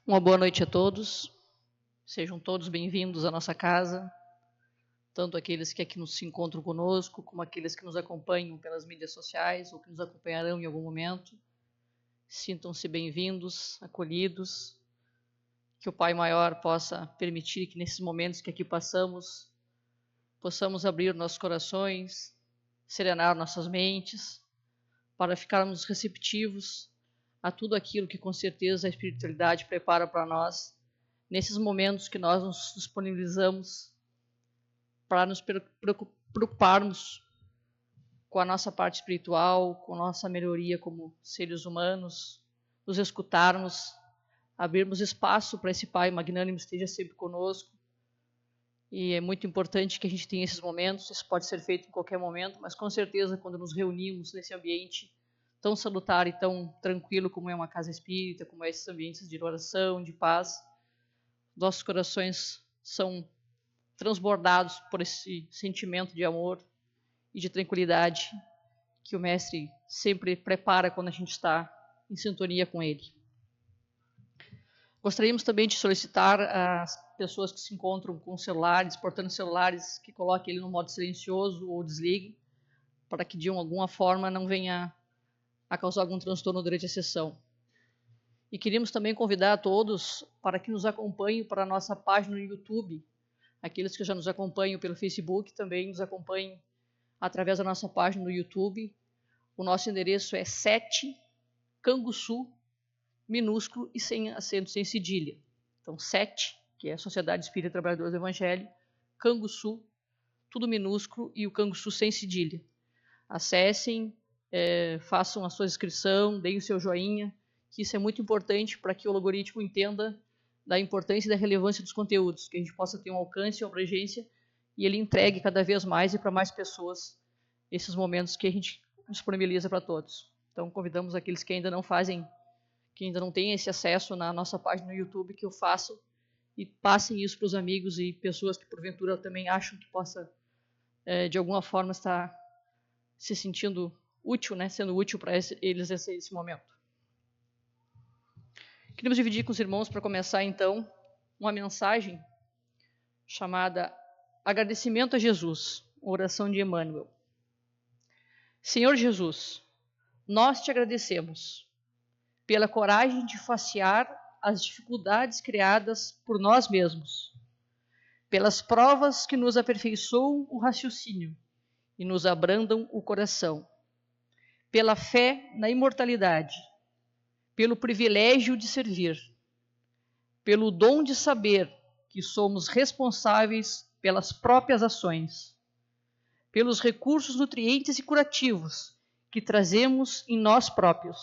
Uma boa noite a todos. Sejam todos bem-vindos à nossa casa, tanto aqueles que aqui se encontram conosco, como aqueles que nos acompanham pelas mídias sociais ou que nos acompanharão em algum momento. Sintam-se bem-vindos, acolhidos, que o Pai Maior possa permitir que nesses momentos que aqui passamos, possamos abrir nossos corações, serenar nossas mentes, para ficarmos receptivos a tudo aquilo que com certeza a espiritualidade prepara para nós, nesses momentos que nós nos disponibilizamos para nos preocuparmos com a nossa parte espiritual, com a nossa melhoria como seres humanos, nos escutarmos, abrirmos espaço para esse Pai magnânimo esteja sempre conosco. E é muito importante que a gente tenha esses momentos. Isso pode ser feito em qualquer momento, mas com certeza quando nos reunimos nesse ambiente tão salutar e tão tranquilo como é uma casa espírita, como é esses ambientes de oração, de paz, nossos corações são transbordados por esse sentimento de amor e de tranquilidade que o Mestre sempre prepara quando a gente está em sintonia com ele. Gostaríamos também de solicitar às pessoas que se encontram com celulares, portando celulares, que coloquem ele no modo silencioso ou desligue, para que de alguma forma não venha a causar algum transtorno durante a sessão. E queríamos também convidar a todos para que nos acompanhem para a nossa página no YouTube. Aqueles que já nos acompanham pelo Facebook também nos acompanhem através da nossa página no YouTube. O nosso endereço é 7 Canguçu, minúsculo e sem acento, sem cedilha. Então 7, que é a Sociedade Espírita Trabalhadores do Evangelho, Canguçu, tudo minúsculo e o Canguçu sem cedilha. Acessem, façam a sua inscrição, deem o seu joinha, que isso é muito importante para que o algoritmo entenda da importância e da relevância dos conteúdos, que a gente possa ter um alcance e uma abrangência e ele entregue cada vez mais e para mais pessoas esses momentos que a gente disponibiliza para todos. Então convidamos aqueles que ainda não fazem, que ainda não têm esse acesso na nossa página no YouTube, que o façam e passem isso para os amigos e pessoas que porventura também acham que possa de alguma forma estar se sentindo útil, né, sendo útil para eles esse momento. Queríamos dividir com os irmãos, para começar então, uma mensagem chamada Agradecimento a Jesus, oração de Emmanuel. Senhor Jesus, nós te agradecemos pela coragem de facear as dificuldades criadas por nós mesmos, pelas provas que nos aperfeiçoam o raciocínio e nos abrandam o coração, pela fé na imortalidade, pelo privilégio de servir, pelo dom de saber que somos responsáveis pelas próprias ações, pelos recursos nutrientes e curativos que trazemos em nós próprios,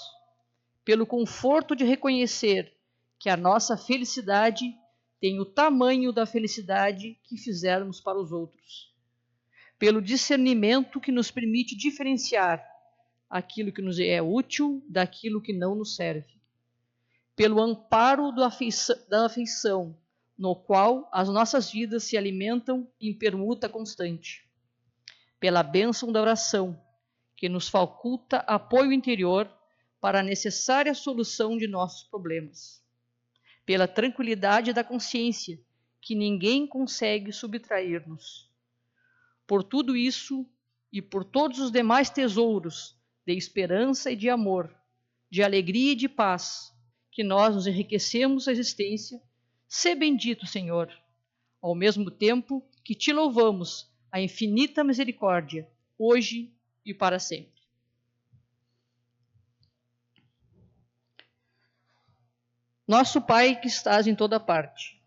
pelo conforto de reconhecer que a nossa felicidade tem o tamanho da felicidade que fizermos para os outros, pelo discernimento que nos permite diferenciar aquilo que nos é útil daquilo que não nos serve, pelo amparo da afeição, no qual as nossas vidas se alimentam em permuta constante, pela bênção da oração, que nos faculta apoio interior para a necessária solução de nossos problemas, pela tranquilidade da consciência, que ninguém consegue subtrair-nos. Por tudo isso e por todos os demais tesouros de esperança e de amor, de alegria e de paz, que nós nos enriquecemos a existência, sê bendito, Senhor, ao mesmo tempo que te louvamos a infinita misericórdia, hoje e para sempre. Nosso Pai que estás em toda parte,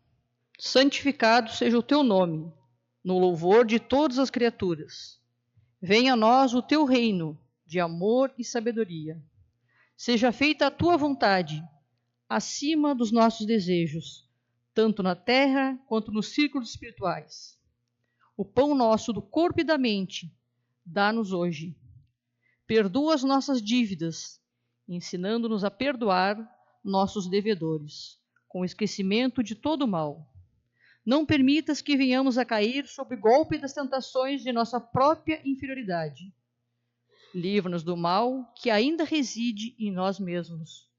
santificado seja o teu nome, no louvor de todas as criaturas. Venha a nós o teu reino de amor e sabedoria. Seja feita a tua vontade, acima dos nossos desejos, tanto na terra quanto nos círculos espirituais. O pão nosso do corpo e da mente, dá-nos hoje. Perdoa as nossas dívidas, ensinando-nos a perdoar nossos devedores, com esquecimento de todo o mal. Não permitas que venhamos a cair sob o golpe das tentações de nossa própria inferioridade. Livra-nos do mal que ainda reside em nós mesmos,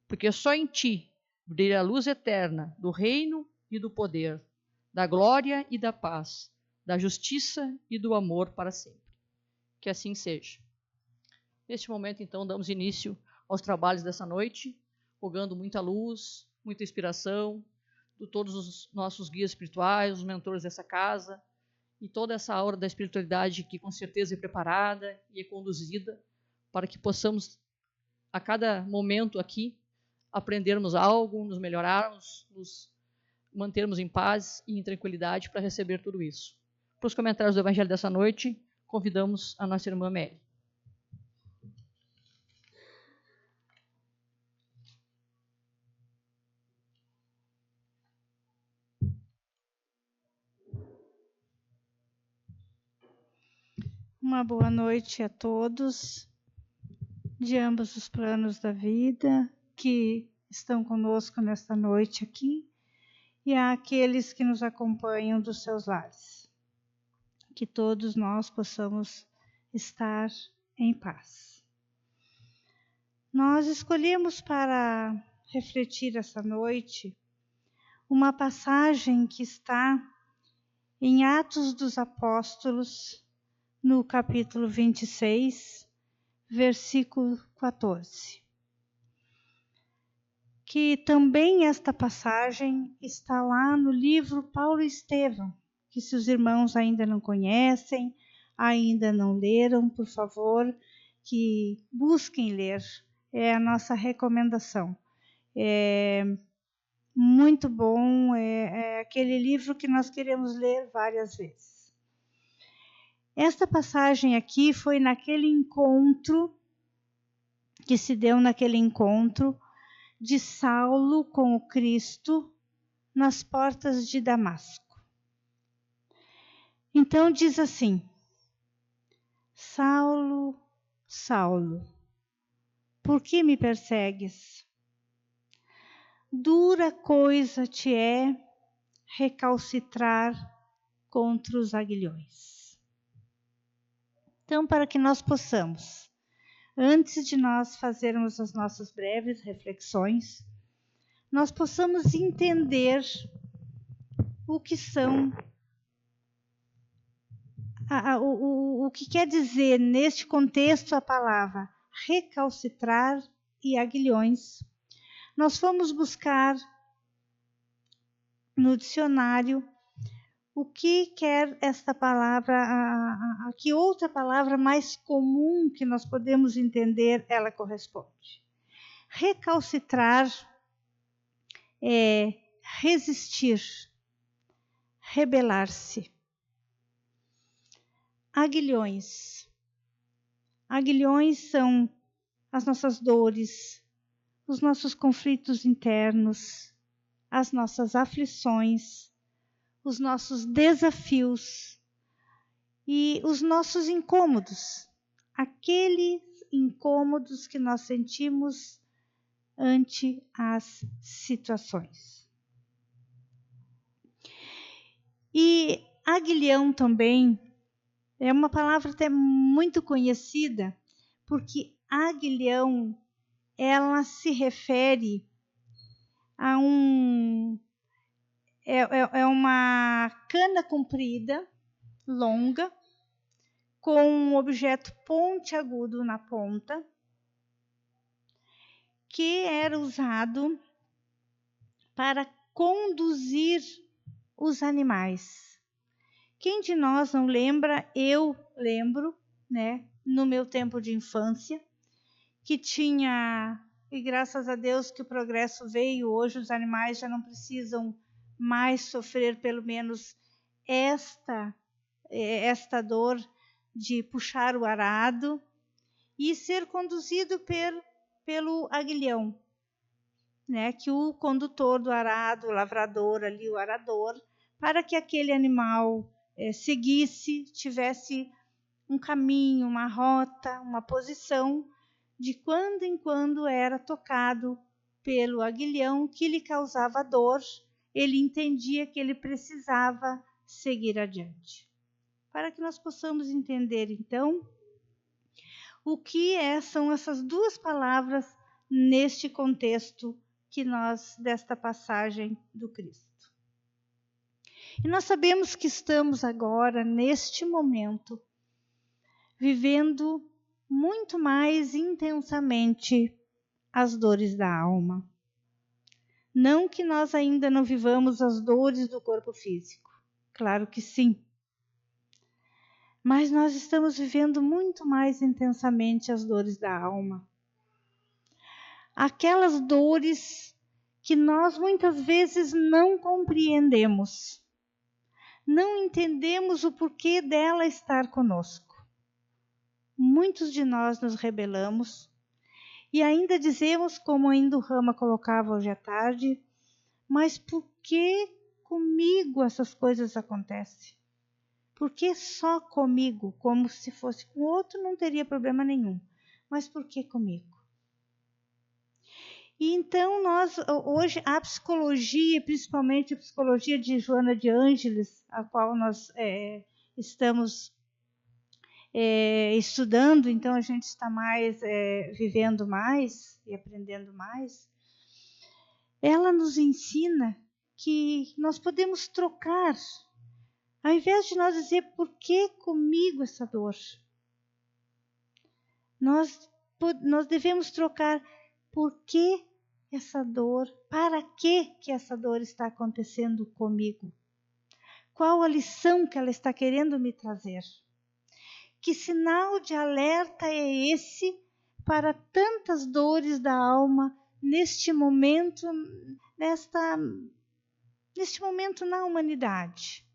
porque só em ti brilhe a luz eterna do reino e do poder, da glória e da paz, da justiça e do amor para sempre. Que assim seja. Neste momento, então, damos início aos trabalhos dessa noite, rogando muita luz, muita inspiração, de todos os nossos guias espirituais, os mentores dessa casa, e toda essa aura da espiritualidade que com certeza é preparada e é conduzida para que possamos, a cada momento aqui, aprendermos algo, nos melhorarmos, nos mantermos em paz e em tranquilidade para receber tudo isso. Para os comentários do Evangelho dessa noite, convidamos a nossa irmã Mary. Uma boa noite a todos, de ambos os planos da vida, que estão conosco nesta noite aqui, e àqueles que nos acompanham dos seus lares. Que todos nós possamos estar em paz. Nós escolhemos para refletir essa noite uma passagem que está em Atos dos Apóstolos, no capítulo 26, versículo 14. Que também esta passagem está lá no livro Paulo e Estevão, que se os irmãos ainda não conhecem, ainda não leram, por favor, que busquem ler. É a nossa recomendação. É muito bom, é aquele livro que nós queremos ler várias vezes. Esta passagem aqui foi naquele encontro, que se deu naquele encontro de Saulo com o Cristo nas portas de Damasco. Então diz assim: Saulo, Saulo, por que me persegues? Dura coisa te é recalcitrar contra os aguilhões. Então, para que nós possamos, antes de nós fazermos as nossas breves reflexões, nós possamos entender o que são, o que quer dizer neste contexto a palavra recalcitrar e aguilhões. Nós fomos buscar no dicionário o que quer esta palavra, a que outra palavra mais comum que nós podemos entender ela corresponde. Recalcitrar é resistir, rebelar-se. Aguilhões. Aguilhões são as nossas dores, os nossos conflitos internos, as nossas aflições, os nossos desafios e os nossos incômodos, aqueles incômodos que nós sentimos ante as situações. E aguilhão também é uma palavra até muito conhecida, porque aguilhão, ela se refere a uma cana comprida, longa, com um objeto pontiagudo na ponta, que era usado para conduzir os animais. Quem de nós não lembra? Eu lembro, né, no meu tempo de infância, que tinha, e graças a Deus que o progresso veio, hoje os animais já não precisam mais sofrer pelo menos esta dor de puxar o arado e ser conduzido pelo aguilhão, né, que o condutor do arado, o lavrador ali, o arador, para que aquele animal seguisse, tivesse um caminho, uma rota, uma posição, de quando em quando era tocado pelo aguilhão que lhe causava dor, ele entendia que ele precisava seguir adiante. Para que nós possamos entender, então, o que são essas duas palavras neste contexto desta passagem do Cristo. E nós sabemos que estamos agora, neste momento, vivendo muito mais intensamente as dores da alma. Não que nós ainda não vivamos as dores do corpo físico, claro que sim. Mas nós estamos vivendo muito mais intensamente as dores da alma. Aquelas dores que nós muitas vezes não compreendemos. Não entendemos o porquê dela estar conosco. Muitos de nós nos rebelamos e ainda dizemos, como ainda o Rama colocava hoje à tarde, mas por que comigo essas coisas acontecem? Por que só comigo? Como se fosse com outro não teria problema nenhum. Mas por que comigo? E então nós, hoje, a psicologia, principalmente a psicologia de Joana de Ângeles, a qual nós estamos estudando, então a gente está mais vivendo mais e aprendendo mais, ela nos ensina que nós podemos trocar, ao invés de nós dizer por que comigo essa dor, nós devemos trocar por que essa dor, para que essa dor está acontecendo comigo, qual a lição que ela está querendo me trazer. Que sinal de alerta é esse para tantas dores da alma neste momento na humanidade?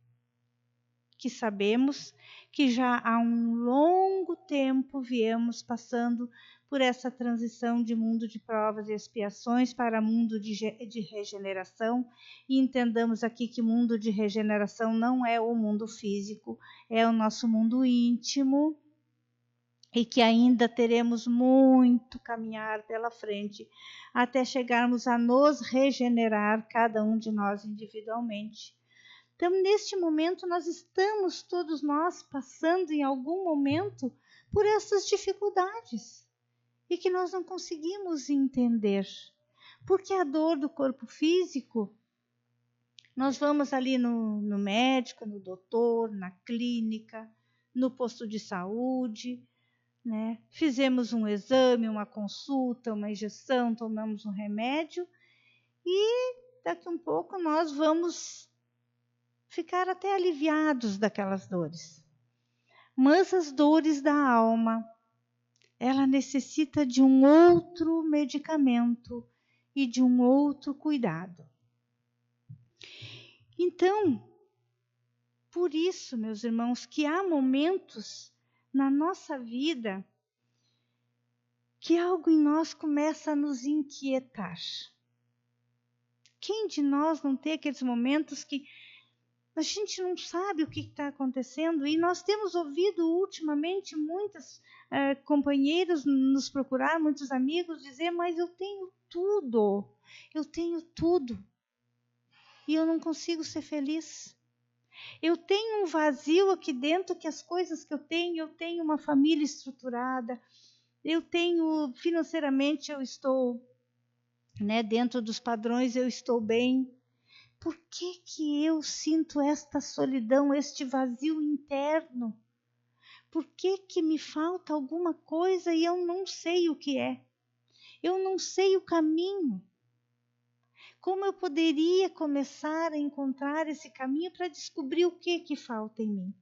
Que sabemos que já há um longo tempo viemos passando por essa transição de mundo de provas e expiações para mundo de regeneração, e entendamos aqui que mundo de regeneração não é o mundo físico, é o nosso mundo íntimo, e que ainda teremos muito caminhar pela frente até chegarmos a nos regenerar, cada um de nós individualmente. Então, neste momento, nós estamos, todos nós, passando em algum momento por essas dificuldades e que nós não conseguimos entender. Porque a dor do corpo físico, nós vamos ali no médico, no doutor, na clínica, no posto de saúde, né? Fizemos um exame, uma consulta, uma injeção, tomamos um remédio e daqui um pouco nós vamos ficar até aliviados daquelas dores. Mas as dores da alma, ela necessita de um outro medicamento e de um outro cuidado. Então, por isso, meus irmãos, que há momentos na nossa vida que algo em nós começa a nos inquietar. Quem de nós não tem aqueles momentos que a gente não sabe o que está acontecendo? E nós temos ouvido ultimamente muitos companheiros nos procurar, muitos amigos dizer, mas eu tenho tudo, e eu não consigo ser feliz. Eu tenho um vazio aqui dentro, que as coisas que eu tenho uma família estruturada, eu tenho, financeiramente eu estou, dentro dos padrões eu estou bem. Por que eu sinto esta solidão, este vazio interno? Por que me falta alguma coisa e eu não sei o que é? Eu não sei o caminho. Como eu poderia começar a encontrar esse caminho para descobrir o que falta em mim?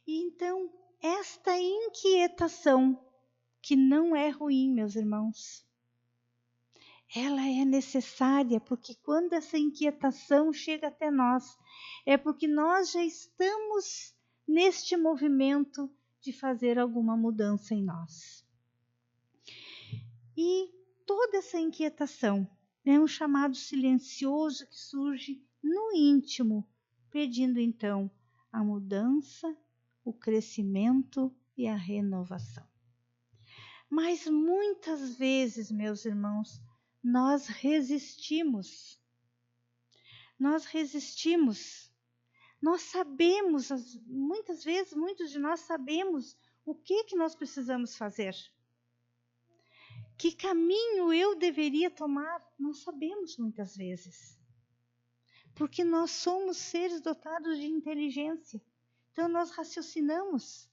E então, esta inquietação, que não é ruim, meus irmãos, ela é necessária, porque quando essa inquietação chega até nós, é porque nós já estamos neste movimento de fazer alguma mudança em nós. E toda essa inquietação é um chamado silencioso que surge no íntimo, pedindo então a mudança, o crescimento e a renovação. Mas muitas vezes, meus irmãos, nós resistimos. Nós sabemos, muitas vezes, muitos de nós sabemos o que nós precisamos fazer. Que caminho eu deveria tomar? Nós sabemos muitas vezes. Porque nós somos seres dotados de inteligência. Então nós raciocinamos.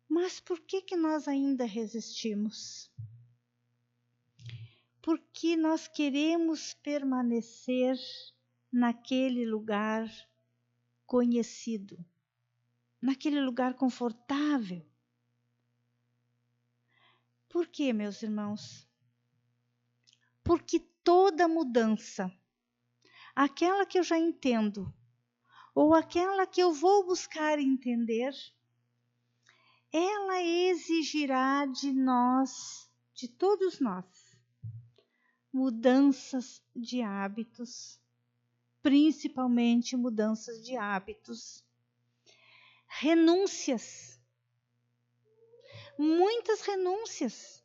Mas por que nós ainda resistimos? Porque nós queremos permanecer naquele lugar conhecido, naquele lugar confortável. Por quê, meus irmãos? Porque toda mudança, aquela que eu já entendo, ou aquela que eu vou buscar entender, ela exigirá de nós, de todos nós, mudanças de hábitos, principalmente mudanças de hábitos, renúncias, muitas renúncias,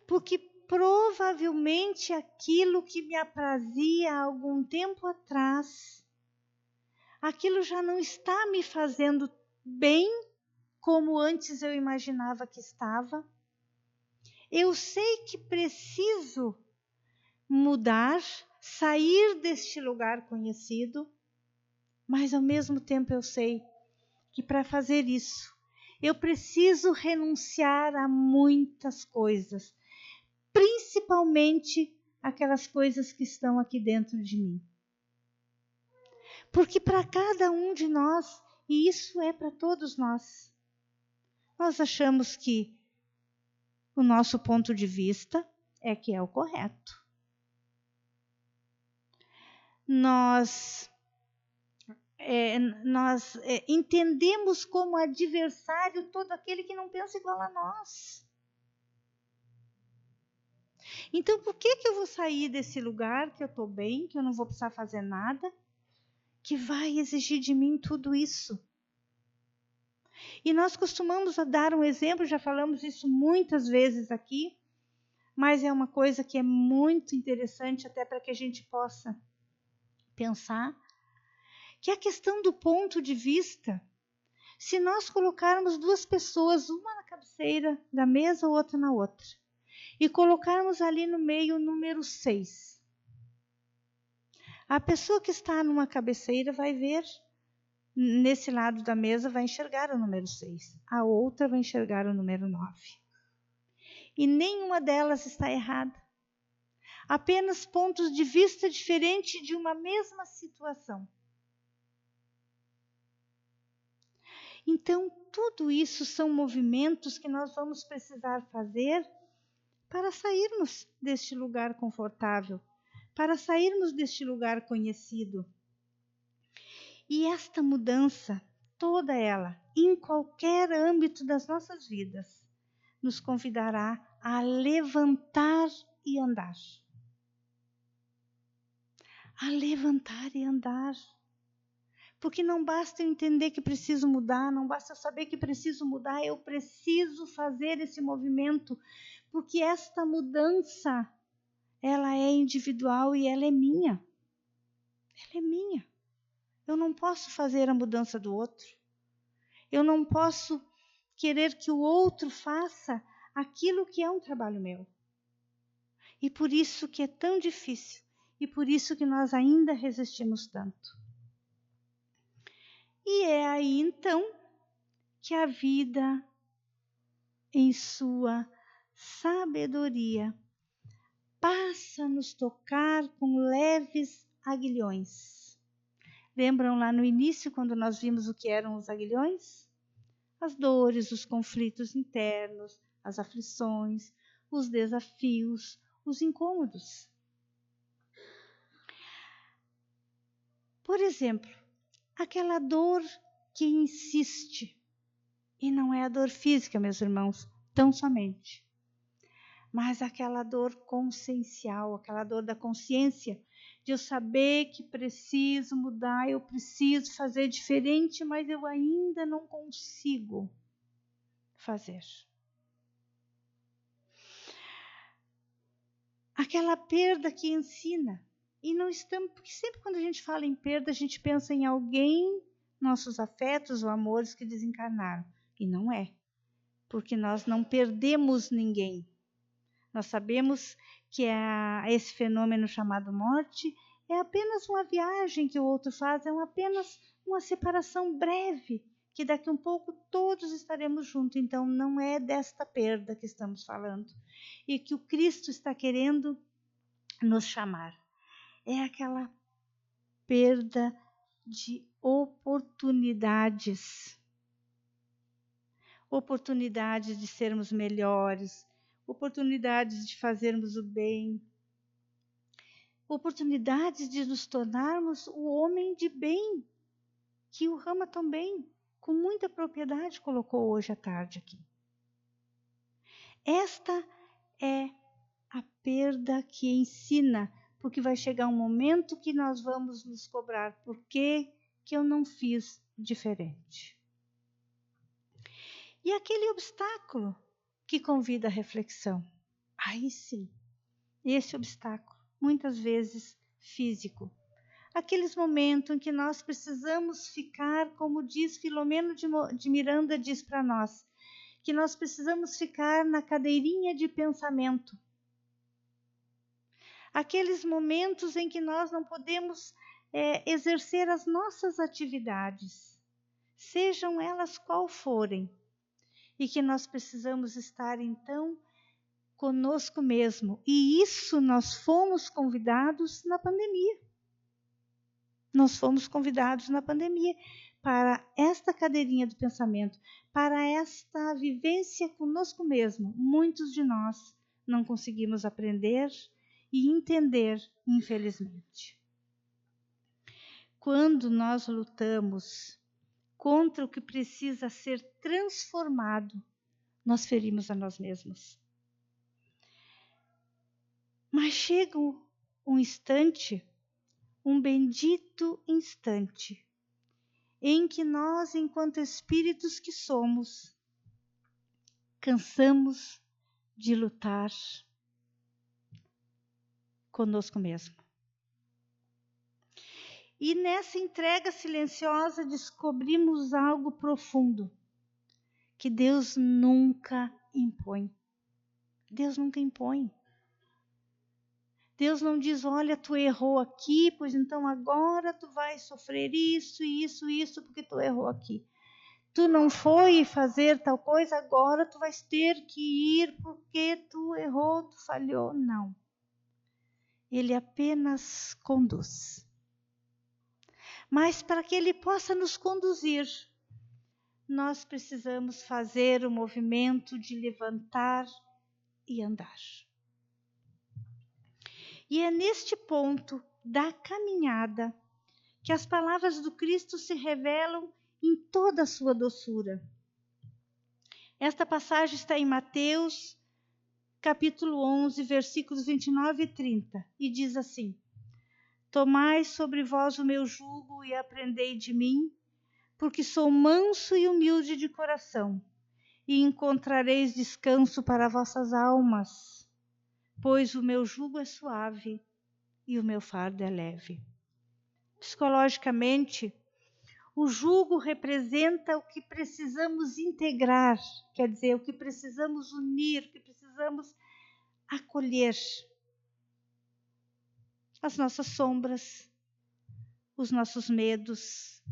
porque provavelmente aquilo que me aprazia há algum tempo atrás, aquilo já não está me fazendo bem como antes eu imaginava que estava. Eu sei que preciso mudar, sair deste lugar conhecido, mas ao mesmo tempo eu sei que para fazer isso, eu preciso renunciar a muitas coisas, principalmente aquelas coisas que estão aqui dentro de mim. Porque para cada um de nós, e isso é para todos nós, nós achamos que o nosso ponto de vista é que é o correto. Nós entendemos como adversário todo aquele que não pensa igual a nós. Então, por que eu vou sair desse lugar que eu estou bem, que eu não vou precisar fazer nada, que vai exigir de mim tudo isso? E nós costumamos dar um exemplo, já falamos isso muitas vezes aqui, mas é uma coisa que é muito interessante até para que a gente possa pensar, que é a questão do ponto de vista. Se nós colocarmos duas pessoas, uma na cabeceira da mesa, outra na outra, e colocarmos ali no meio o número 6, a pessoa que está numa cabeceira vai ver, nesse lado da mesa, vai enxergar o número 6. A outra vai enxergar o número 9. E nenhuma delas está errada. Apenas pontos de vista diferentes de uma mesma situação. Então, tudo isso são movimentos que nós vamos precisar fazer para sairmos deste lugar confortável, para sairmos deste lugar conhecido. E esta mudança, toda ela, em qualquer âmbito das nossas vidas, nos convidará a levantar e andar. A levantar e andar. Porque não basta eu entender que preciso mudar, não basta eu saber que preciso mudar, eu preciso fazer esse movimento, porque esta mudança, ela é individual e ela é minha. Ela é minha. Eu não posso fazer a mudança do outro. Eu não posso querer que o outro faça aquilo que é um trabalho meu. E por isso que é tão difícil, e por isso que nós ainda resistimos tanto. E é aí, então, que a vida, em sua sabedoria, passa a nos tocar com leves aguilhões. Lembram lá no início, quando nós vimos o que eram os aguilhões? As dores, os conflitos internos, as aflições, os desafios, os incômodos. Por exemplo, aquela dor que insiste, e não é a dor física, meus irmãos, tão somente, mas aquela dor consciencial, aquela dor da consciência, de eu saber que preciso mudar, eu preciso fazer diferente, mas eu ainda não consigo fazer. Aquela perda que ensina. E não estamos, porque sempre quando a gente fala em perda, a gente pensa em alguém, nossos afetos ou amores que desencarnaram. E não é. porque nós não perdemos ninguém. Nós sabemos que esse fenômeno chamado morte é apenas uma viagem que o outro faz, é apenas uma separação breve, que daqui a um pouco todos estaremos juntos. Então, não é desta perda que estamos falando e que o Cristo está querendo nos chamar. É aquela perda de oportunidades. Oportunidades de sermos melhores, oportunidades de fazermos o bem, oportunidades de nos tornarmos o homem de bem, que o Rama também, com muita propriedade, colocou hoje à tarde aqui. Esta é a perda que ensina, porque vai chegar um momento que nós vamos nos cobrar. Por que eu não fiz diferente? E aquele obstáculo que convida à reflexão. Aí sim, esse obstáculo, muitas vezes físico. Aqueles momentos em que nós precisamos ficar, como diz Filomeno de Miranda, diz para nós, que nós precisamos ficar na cadeirinha de pensamento. Aqueles momentos em que nós não podemos exercer as nossas atividades, sejam elas qual forem, e que nós precisamos estar, então, conosco mesmo. E isso nós fomos convidados na pandemia. Nós fomos convidados na pandemia para esta cadeirinha do pensamento, para esta vivência conosco mesmo. Muitos de nós não conseguimos aprender e entender, infelizmente. Quando nós lutamos contra o que precisa ser transformado, nós ferimos a nós mesmos. Mas chega um instante, um bendito instante, em que nós, enquanto espíritos que somos, cansamos de lutar conosco mesmo. E nessa entrega silenciosa descobrimos algo profundo, que Deus nunca impõe. Deus nunca impõe. Deus não diz, olha, tu errou aqui, pois então agora tu vai sofrer isso, porque tu errou aqui. Tu não foi fazer tal coisa, agora tu vais ter que ir porque tu errou, tu falhou. Não. Ele apenas conduz. Mas para que ele possa nos conduzir, nós precisamos fazer o movimento de levantar e andar. E é neste ponto da caminhada que as palavras do Cristo se revelam em toda a sua doçura. Esta passagem está em Mateus, capítulo 11, versículos 29 e 30, e diz assim: Tomai sobre vós o meu jugo e aprendei de mim, porque sou manso e humilde de coração, e encontrareis descanso para vossas almas, pois o meu jugo é suave e o meu fardo é leve. Psicologicamente, o jugo representa o que precisamos integrar, quer dizer, o que precisamos unir, o que precisamos acolher. As nossas sombras, os nossos medos,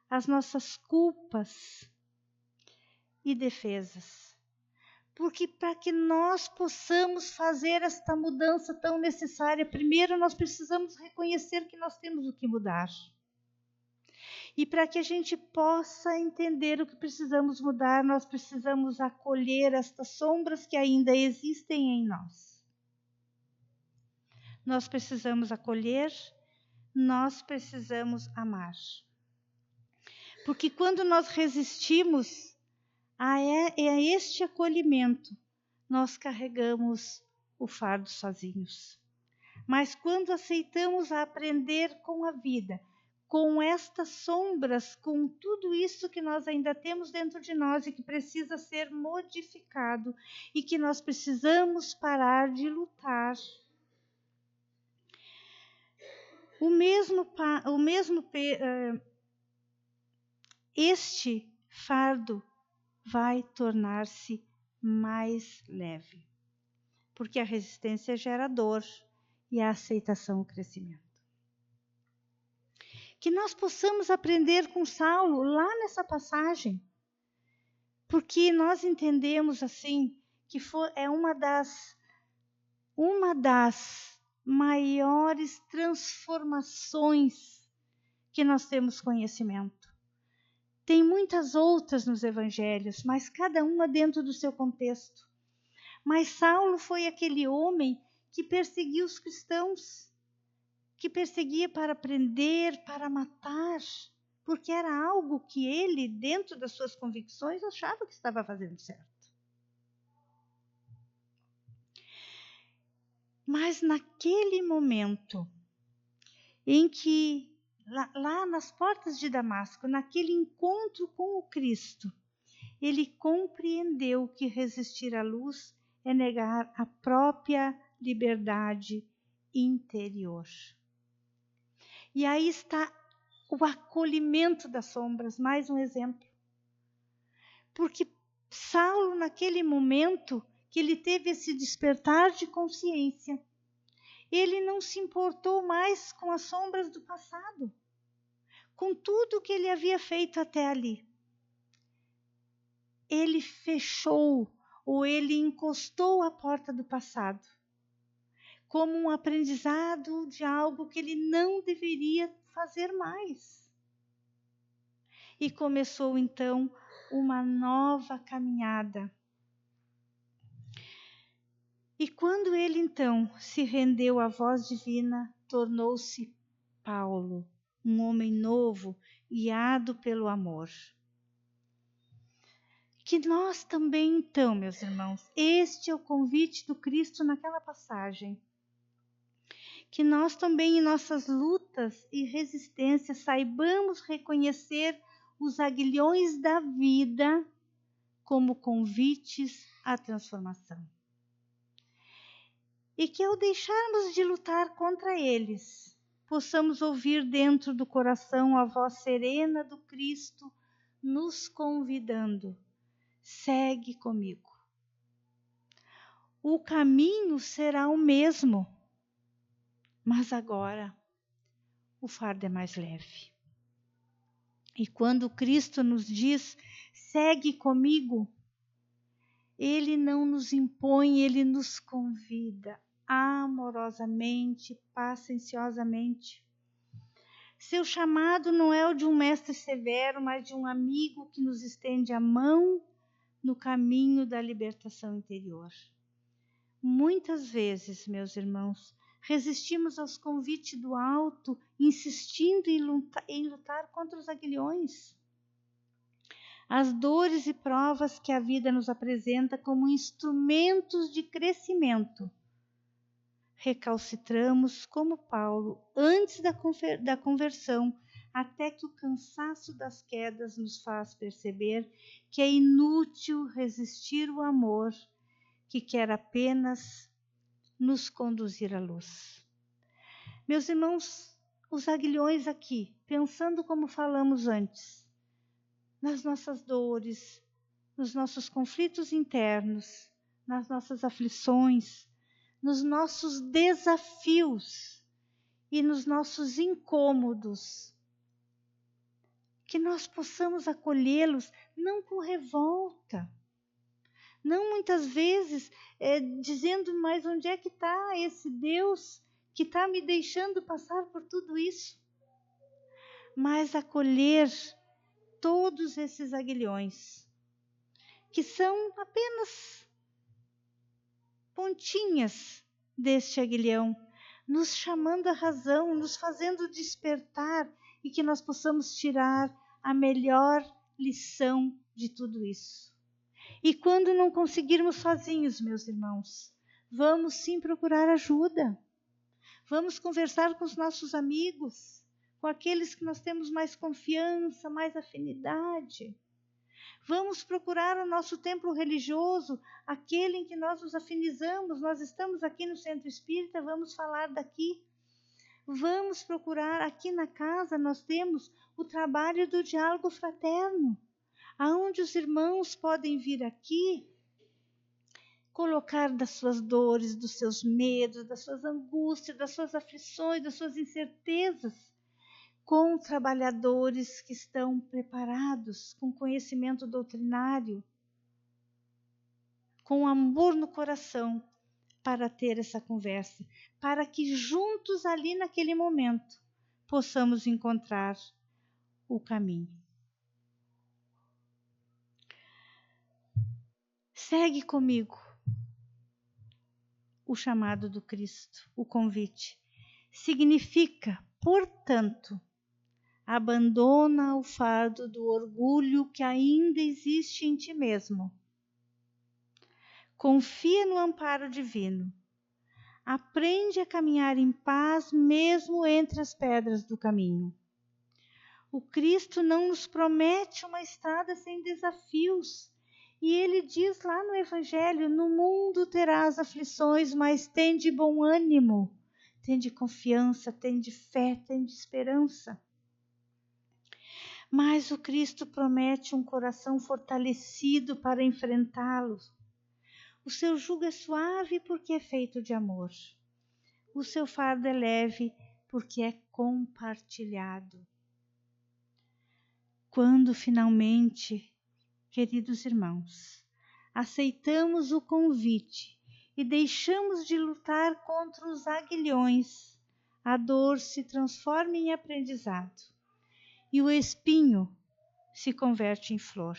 as nossas culpas e defesas. Porque para que nós possamos fazer esta mudança tão necessária, primeiro nós precisamos reconhecer que nós temos o que mudar. E para que a gente possa entender o que precisamos mudar, nós precisamos acolher estas sombras que ainda existem em nós. Nós precisamos acolher, nós precisamos amar. Porque quando nós resistimos a este acolhimento, nós carregamos o fardo sozinhos. Mas quando aceitamos aprender com a vida, com estas sombras, com tudo isso que nós ainda temos dentro de nós e que precisa ser modificado e que nós precisamos parar de lutar. Este fardo vai tornar-se mais leve, porque a resistência gera dor e a aceitação o crescimento. Que nós possamos aprender com Saulo lá nessa passagem, porque nós entendemos assim que é uma das maiores transformações que nós temos conhecimento. Tem muitas outras nos evangelhos, mas cada uma dentro do seu contexto. Mas Saulo foi aquele homem que perseguiu os cristãos, que perseguia para prender, para matar, porque era algo que ele, dentro das suas convicções, achava que estava fazendo certo. Mas naquele momento em que, lá nas portas de Damasco, naquele encontro com o Cristo, ele compreendeu que resistir à luz é negar a própria liberdade interior. E aí está o acolhimento das sombras, mais um exemplo. Porque Saulo, naquele momento que ele teve esse despertar de consciência, ele não se importou mais com as sombras do passado, com tudo que ele havia feito até ali. Ele fechou, ou ele encostou a porta do passado, como um aprendizado de algo que ele não deveria fazer mais. E começou então uma nova caminhada. E quando ele então se rendeu à voz divina, tornou-se Paulo, um homem novo, guiado pelo amor. Que nós também então, meus irmãos, este é o convite do Cristo naquela passagem. Que nós também em nossas lutas e resistências saibamos reconhecer os aguilhões da vida como convites à transformação. E que ao deixarmos de lutar contra eles, possamos ouvir dentro do coração a voz serena do Cristo nos convidando: segue comigo. O caminho será o mesmo, mas agora o fardo é mais leve. E quando Cristo nos diz: segue comigo, Ele não nos impõe, Ele nos convida amorosamente, pacienciosamente. Seu chamado não é o de um mestre severo, mas de um amigo que nos estende a mão no caminho da libertação interior. Muitas vezes, meus irmãos, resistimos aos convites do alto, insistindo em lutar contra os aguilhões. As dores e provas que a vida nos apresenta como instrumentos de crescimento. Recalcitramos como Paulo antes da conversão, até que o cansaço das quedas nos faz perceber que é inútil resistir o amor que quer apenas nos conduzir à luz. Meus irmãos, os aguilhões aqui, pensando como falamos antes, nas nossas dores, nos nossos conflitos internos, nas nossas aflições, nos nossos desafios e nos nossos incômodos, que nós possamos acolhê-los não com revolta, não muitas vezes dizendo, mas onde é que está esse Deus que está me deixando passar por tudo isso? Mas acolher todos esses aguilhões, que são apenas pontinhas deste aguilhão, nos chamando à razão, nos fazendo despertar e que nós possamos tirar a melhor lição de tudo isso. E quando não conseguirmos sozinhos, meus irmãos, vamos sim procurar ajuda. Vamos conversar com os nossos amigos, com aqueles que nós temos mais confiança, mais afinidade. Vamos procurar o nosso templo religioso, aquele em que nós nos afinizamos. Nós estamos aqui no Centro Espírita, vamos falar daqui. Vamos procurar, aqui na casa nós temos o trabalho do diálogo fraterno, aonde os irmãos podem vir aqui colocar das suas dores, dos seus medos, das suas angústias, das suas aflições, das suas incertezas, com trabalhadores que estão preparados, com conhecimento doutrinário, com amor no coração, para ter essa conversa, para que juntos ali naquele momento possamos encontrar o caminho. Segue comigo o chamado do Cristo, o convite. Significa, portanto, abandona o fardo do orgulho que ainda existe em ti mesmo. Confia no amparo divino. Aprende a caminhar em paz mesmo entre as pedras do caminho. O Cristo não nos promete uma estrada sem desafios. E ele diz lá no Evangelho: no mundo terás aflições, mas tende bom ânimo, tende confiança, tende fé, tende esperança. Mas o Cristo promete um coração fortalecido para enfrentá-los. O seu jugo é suave porque é feito de amor. O seu fardo é leve porque é compartilhado. Quando finalmente, queridos irmãos, aceitamos o convite e deixamos de lutar contra os aguilhões, a dor se transforma em aprendizado e o espinho se converte em flor.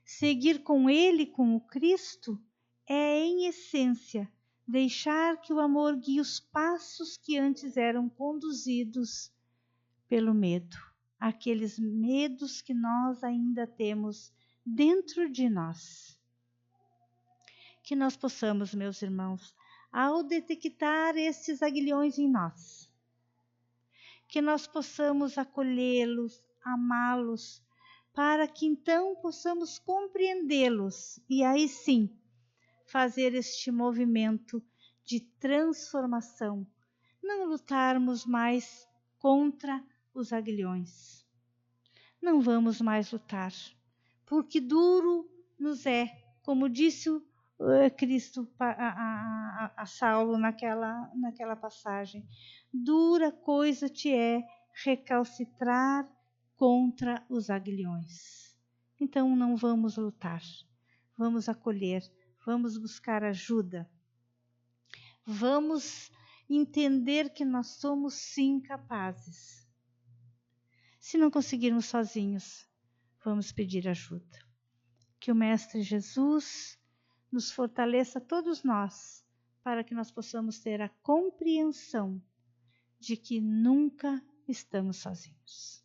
Seguir com ele, com o Cristo, é, em essência, deixar que o amor guie os passos que antes eram conduzidos pelo medo. Aqueles medos que nós ainda temos dentro de nós. Que nós possamos, meus irmãos, ao detectar estes aguilhões em nós, que nós possamos acolhê-los, amá-los, para que então possamos compreendê-los e aí sim fazer este movimento de transformação, não lutarmos mais contra os aguilhões. Não vamos mais lutar, porque duro nos é, como disse Cristo a Saulo naquela passagem, dura coisa te é recalcitrar contra os aguilhões. Então não vamos lutar, vamos acolher, vamos buscar ajuda, vamos entender que nós somos sim capazes. Se não conseguirmos sozinhos, vamos pedir ajuda. Que o Mestre Jesus nos fortaleça todos nós, para que nós possamos ter a compreensão de que nunca estamos sozinhos.